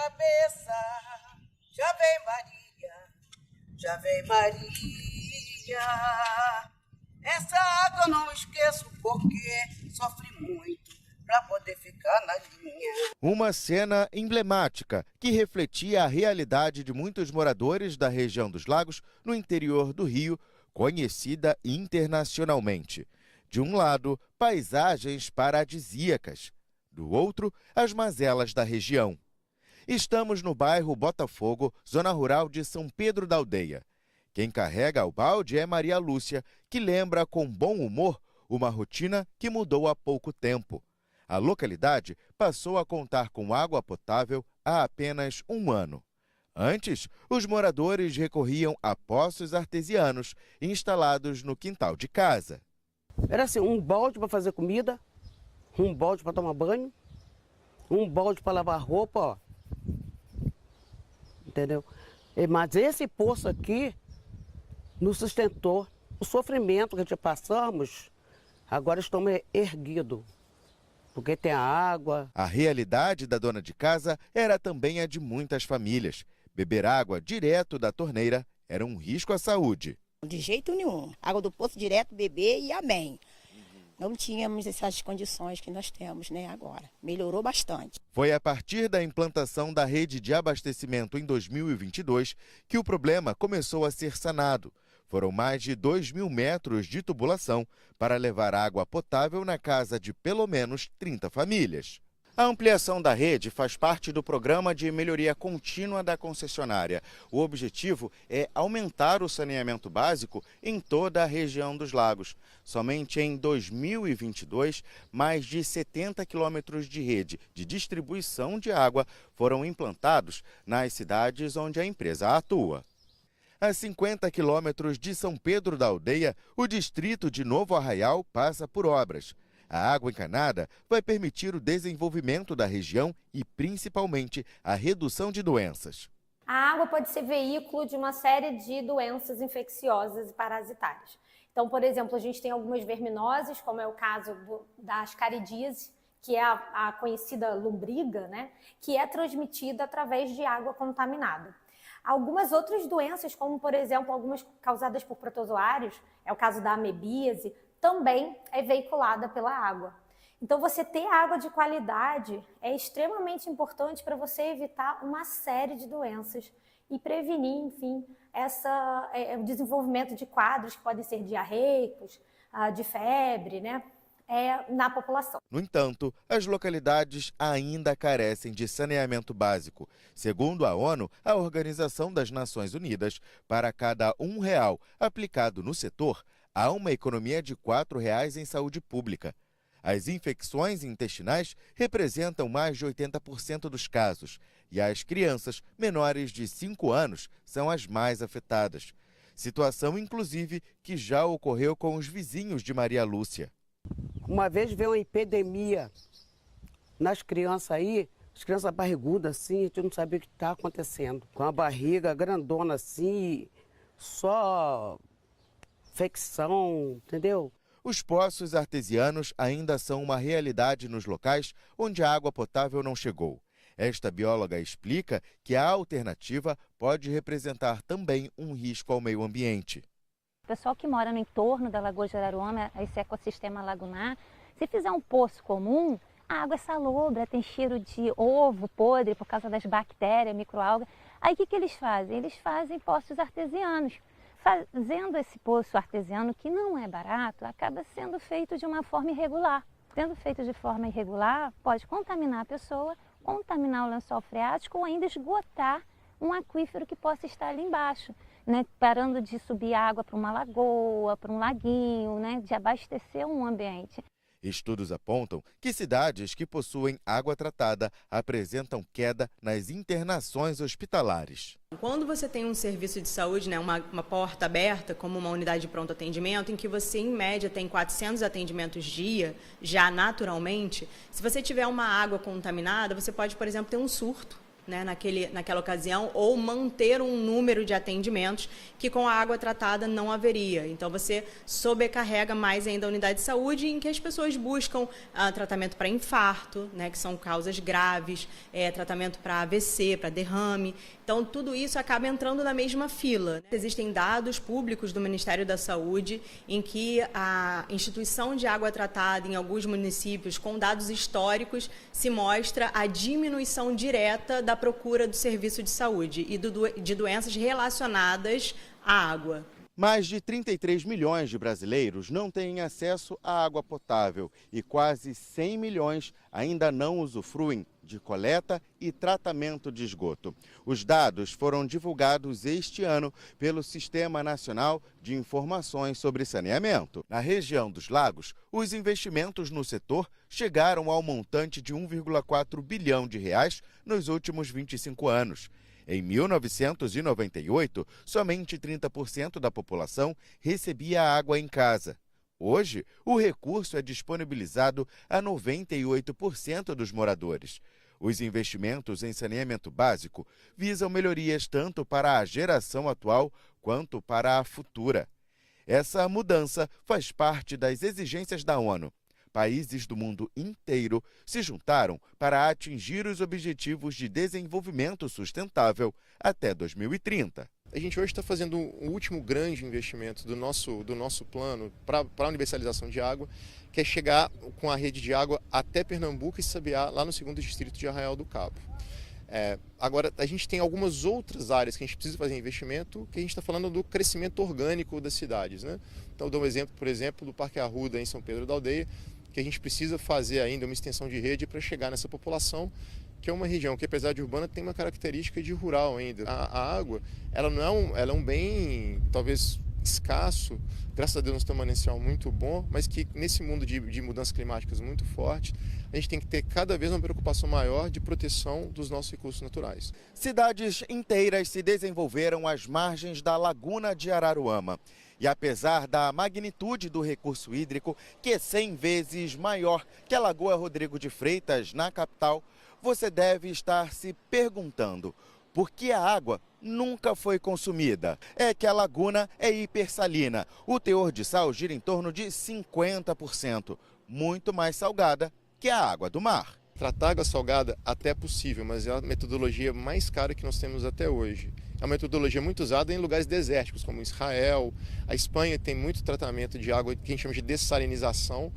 cabeça. Já vem Maria, já vem Maria. Essa água eu não esqueço porque sofri muito para poder ficar na linha. Uma cena emblemática que refletia a realidade de muitos moradores da região dos Lagos, no interior do Rio, conhecida internacionalmente. De um lado, paisagens paradisíacas. Do outro, as mazelas da região. Estamos no bairro Botafogo, zona rural de São Pedro da Aldeia. Quem carrega o balde é Maria Lúcia, que lembra com bom humor uma rotina que mudou há pouco tempo. A localidade passou a contar com água potável há apenas um ano. Antes, os moradores recorriam a poços artesianos instalados no quintal de casa. Era assim, um balde para fazer comida, um balde para tomar banho, um balde para lavar roupa, ó. Entendeu? Mas esse poço aqui nos sustentou. O sofrimento que a gente passamos, agora estamos erguidos, porque tem a água. A realidade da dona de casa era também a de muitas famílias. Beber água direto da torneira era um risco à saúde. De jeito nenhum. Água do poço direto, beber e amém. Não tínhamos essas condições que nós temos, né, agora. Melhorou bastante. Foi a partir da implantação da rede de abastecimento em 2022 que o problema começou a ser sanado. Foram mais de 2.000 metros de tubulação para levar água potável na casa de pelo menos 30 famílias. A ampliação da rede faz parte do programa de melhoria contínua da concessionária. O objetivo é aumentar o saneamento básico em toda a região dos Lagos. Somente em 2022, mais de 70 quilômetros de rede de distribuição de água foram implantados nas cidades onde a empresa atua. A 50 quilômetros de São Pedro da Aldeia, o distrito de Novo Arraial passa por obras. A água encanada vai permitir o desenvolvimento da região e, principalmente, a redução de doenças. A água pode ser veículo de uma série de doenças infecciosas e parasitárias. Então, por exemplo, a gente tem algumas verminoses, como é o caso da ascaridíase, que é a conhecida lombriga, né, que é transmitida através de água contaminada. Algumas outras doenças, como, por exemplo, algumas causadas por protozoários, é o caso da amebíase, também é veiculada pela água. Então, você ter água de qualidade é extremamente importante para você evitar uma série de doenças e prevenir, enfim, o desenvolvimento de quadros que podem ser diarreicos, de febre, né, na população. No entanto, as localidades ainda carecem de saneamento básico. Segundo a ONU, a Organização das Nações Unidas, para cada R$1 aplicado no setor, há uma economia de R$4 em saúde pública. As infecções intestinais representam mais de 80% dos casos e as crianças menores de 5 anos são as mais afetadas. Situação, inclusive, que já ocorreu com os vizinhos de Maria Lúcia. Uma vez veio uma epidemia nas crianças aí, as crianças barrigudas assim, a gente não sabia o que está acontecendo. Com a barriga grandona assim, só infecção, entendeu? Os poços artesianos ainda são uma realidade nos locais onde a água potável não chegou. Esta bióloga explica que a alternativa pode representar também um risco ao meio ambiente. O pessoal que mora no entorno da Lagoa de Araruama, esse ecossistema lagunar, se fizer um poço comum, a água é salobra, tem cheiro de ovo podre por causa das bactérias, microalgas. Aí o que eles fazem? Eles fazem poços artesianos. Fazendo esse poço artesiano, que não é barato, acaba sendo feito de uma forma irregular. Sendo feito de forma irregular, pode contaminar a pessoa, contaminar o lençol freático ou ainda esgotar um aquífero que possa estar ali embaixo, né? Parando de subir água para uma lagoa, para um laguinho, né? De abastecer um ambiente. Estudos apontam que cidades que possuem água tratada apresentam queda nas internações hospitalares. Quando você tem um serviço de saúde, né, uma porta aberta, como uma unidade de pronto atendimento, em que você, em média, tem 400 atendimentos dia, já naturalmente, se você tiver uma água contaminada, você pode, por exemplo, ter um surto. né, naquela ocasião, ou manter um número de atendimentos que com a água tratada não haveria. Então, você sobrecarrega mais ainda a unidade de saúde, em que as pessoas buscam tratamento para infarto, né, que são causas graves, tratamento para AVC, para derrame. Então, tudo isso acaba entrando na mesma fila. Existem dados públicos do Ministério da Saúde em que a instituição de água tratada em alguns municípios, com dados históricos, se mostra a diminuição direta da procura do serviço de saúde e de doenças relacionadas à água. Mais de 33 milhões de brasileiros não têm acesso à água potável e quase 100 milhões ainda não usufruem de coleta e tratamento de esgoto. Os dados foram divulgados este ano pelo Sistema Nacional de Informações sobre Saneamento. Na região dos lagos, os investimentos no setor chegaram ao montante de 1,4 bilhão de reais nos últimos 25 anos. Em 1998, somente 30% da população recebia água em casa. Hoje, o recurso é disponibilizado a 98% dos moradores. Os investimentos em saneamento básico visam melhorias tanto para a geração atual quanto para a futura. Essa mudança faz parte das exigências da ONU. Países do mundo inteiro se juntaram para atingir os Objetivos de Desenvolvimento Sustentável até 2030. A gente hoje está fazendo o último grande investimento do nosso plano para a universalização de água, que é chegar com a rede de água até Pernambuco e Sabiá, lá no 2º distrito de Arraial do Cabo. Agora, a gente tem algumas outras áreas que a gente precisa fazer investimento, que a gente está falando do crescimento orgânico das cidades, né? Então, eu dou um exemplo, por exemplo, do Parque Arruda, em São Pedro da Aldeia, que a gente precisa fazer ainda uma extensão de rede para chegar nessa população, que é uma região que, apesar de urbana, tem uma característica de rural ainda. A água, ela é um bem, talvez, escasso, graças a Deus nós temos um manancial muito bom, mas que nesse mundo de mudanças climáticas muito fortes, a gente tem que ter cada vez uma preocupação maior de proteção dos nossos recursos naturais. Cidades inteiras se desenvolveram às margens da Laguna de Araruama. E apesar da magnitude do recurso hídrico, que é 100 vezes maior que a Lagoa Rodrigo de Freitas, na capital, você deve estar se perguntando por que a água nunca foi consumida. É que a laguna é hipersalina. O teor de sal gira em torno de 50%, muito mais salgada que a água do mar. Tratar água salgada até é possível, mas é a metodologia mais cara que nós temos até hoje. É uma metodologia muito usada em lugares desérticos, como Israel. A Espanha tem muito tratamento de água que a gente chama de dessalinização.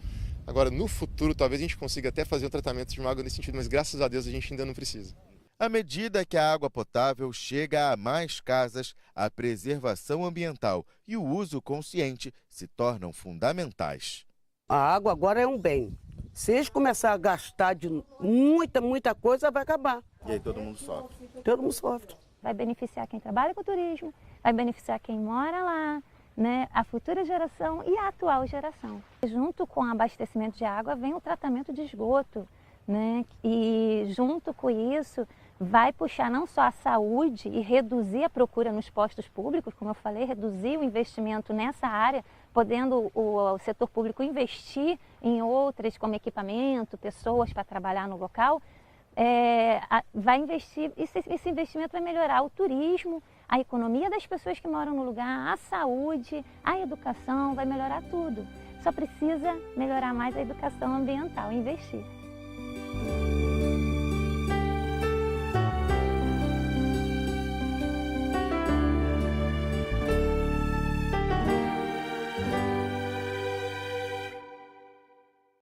Agora, no futuro, talvez a gente consiga até fazer o tratamento de uma água nesse sentido, mas graças a Deus a gente ainda não precisa. À medida que a água potável chega a mais casas, a preservação ambiental e o uso consciente se tornam fundamentais. A água agora é um bem. Se eles começarem a gastar de muita coisa, vai acabar. E aí todo mundo sofre. Todo mundo sofre. Vai beneficiar quem trabalha com turismo, vai beneficiar quem mora lá, né, a futura geração e a atual geração. Junto com o abastecimento de água vem o tratamento de esgoto, né, e junto com isso vai puxar não só a saúde e reduzir a procura nos postos públicos, como eu falei, reduzir o investimento nessa área, podendo o setor público investir em outras como equipamento, pessoas para trabalhar no local. Vai investir, esse investimento vai melhorar o turismo, a economia das pessoas que moram no lugar, a saúde, a educação, vai melhorar tudo. Só precisa melhorar mais a educação ambiental, investir.